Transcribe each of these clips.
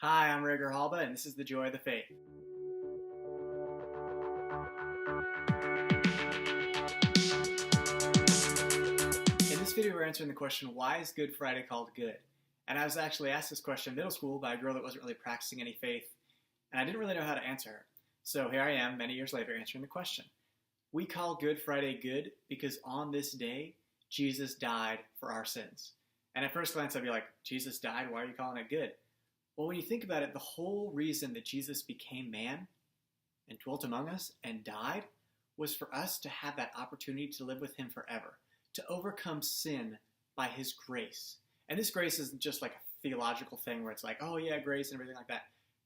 Hi, I'm Rager Halba, and this is The Joy of the Faith. In this video, we're answering the question, why is Good Friday called good? And I was actually asked this question in middle school by a girl that wasn't really practicing any faith, and I didn't really know how to answer her. So here I am, many years later, answering the question. We call Good Friday good because on this day, Jesus died for our sins. And at first glance, I'd be like, Jesus died? Why are you calling it good? Well, when you think about it, the whole reason that Jesus became man and dwelt among us and died was for us to have that opportunity to live with him forever, to overcome sin by his grace. And this grace isn't just like a theological thing where it's like, oh yeah, grace and everything like that.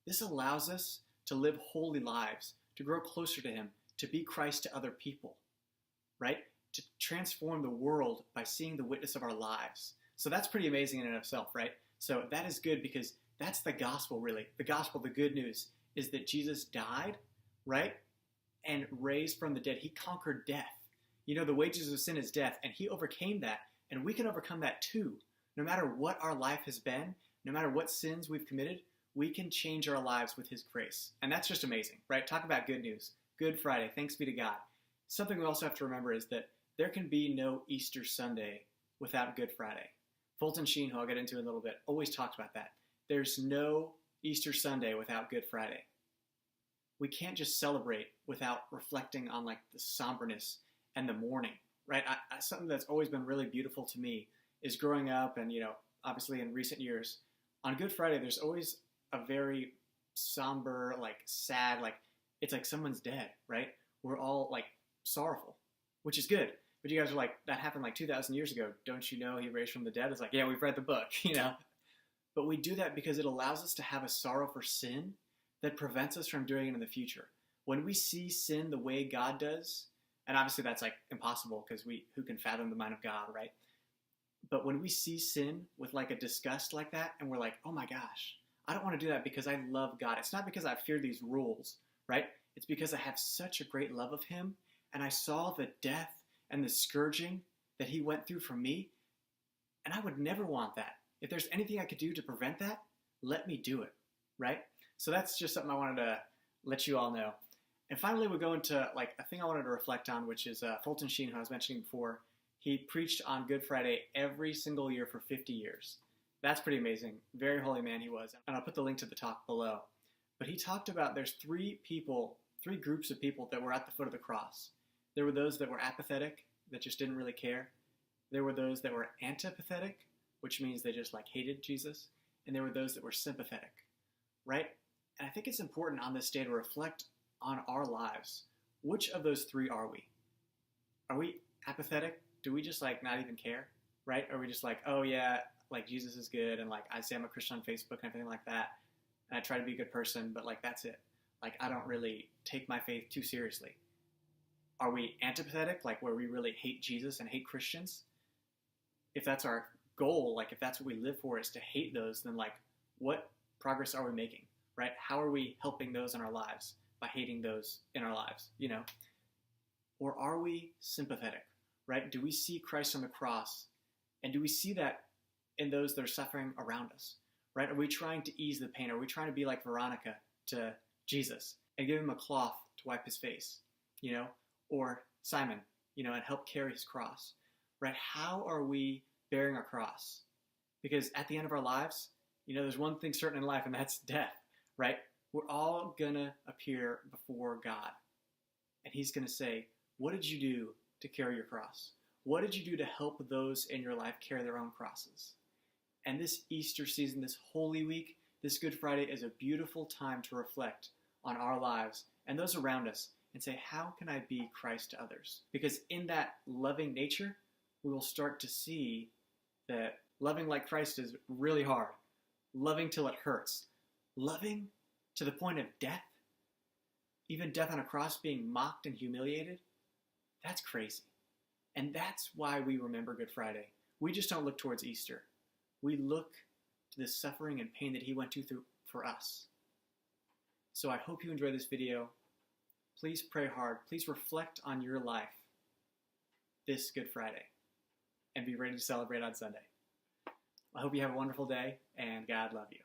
This allows us to live holy lives, to grow closer to him, to be Christ to other people, right? To transform the world by seeing the witness of our lives. So that's pretty amazing in and of itself, right? So that is good because that's the gospel, really. The gospel, the good news, is that Jesus died, right, and raised from the dead. He conquered death. You know, the wages of sin is death, and he overcame that, and we can overcome that too. No matter what our life has been, no matter what sins we've committed, we can change our lives with his grace. And that's just amazing, right? Talk about good news. Good Friday, thanks be to God. Something we also have to remember is that there can be no Easter Sunday without Good Friday. Fulton Sheen, who I'll get into in a little bit, always talks about that. There's no Easter Sunday without Good Friday. We can't just celebrate without reflecting on like the somberness and the mourning, right? Something that's always been really beautiful to me is growing up and, obviously in recent years, on Good Friday, there's always a very somber, like sad, like it's like someone's dead, right? We're all like sorrowful, which is good. But you guys are like, that happened like 2,000 years ago. Don't you know he raised from the dead? It's like, yeah, we've read the book, But we do that because it allows us to have a sorrow for sin that prevents us from doing it in the future. When we see sin the way God does, and obviously that's like impossible because who can fathom the mind of God, right? But when we see sin with like a disgust like that, and we're like, oh my gosh, I don't want to do that because I love God. It's not because I fear these rules, right? It's because I have such a great love of him, and I saw the death and the scourging that he went through for me, and I would never want that. If there's anything I could do to prevent that, let me do it, right? So that's just something I wanted to let you all know. And finally, we go into like a thing I wanted to reflect on, which is Fulton Sheen, who I was mentioning before. He preached on Good Friday every single year for 50 years. That's pretty amazing. Very holy man he was. And I'll put the link to the talk below. But he talked about there's three groups of people that were at the foot of the cross. There were those that were apathetic, that just didn't really care. There were those that were antipathetic, which means they just like hated Jesus. And there were those that were sympathetic, right? And I think it's important on this day to reflect on our lives. Which of those three are we? Are we apathetic? Do we just like not even care, right? Are we just like, oh yeah, like Jesus is good, and like I say I'm a Christian on Facebook and everything like that, and I try to be a good person, but like that's it. Like I don't really take my faith too seriously. Are we antipathetic, like where we really hate Jesus and hate Christians? If that's our goal, like if that's what we live for is to hate those, then like what progress are we making, right? How are we helping those in our lives by hating those in our lives, Or are we sympathetic, right? Do we see Christ on the cross, and do we see that in those that are suffering around us, right? Are we trying to ease the pain? Are we trying to be like Veronica to Jesus and give him a cloth to wipe his face, or Simon, and help carry his cross, right? How are we bearing our cross? Because at the end of our lives, there's one thing certain in life, and that's death, right? We're all gonna appear before God, and he's gonna say, what did you do to carry your cross? What did you do to help those in your life carry their own crosses? And this Easter season, this Holy Week, this Good Friday is a beautiful time to reflect on our lives and those around us and say, how can I be Christ to others? Because in that loving nature, we will start to see that loving like Christ is really hard. Loving till it hurts. Loving to the point of death, even death on a cross, being mocked and humiliated, that's crazy. And that's why we remember Good Friday. We just don't look towards Easter. We look to the suffering and pain that he went through for us. So I hope you enjoyed this video. Please pray hard. Please reflect on your life this Good Friday and be ready to celebrate on Sunday. I hope you have a wonderful day, and God love you.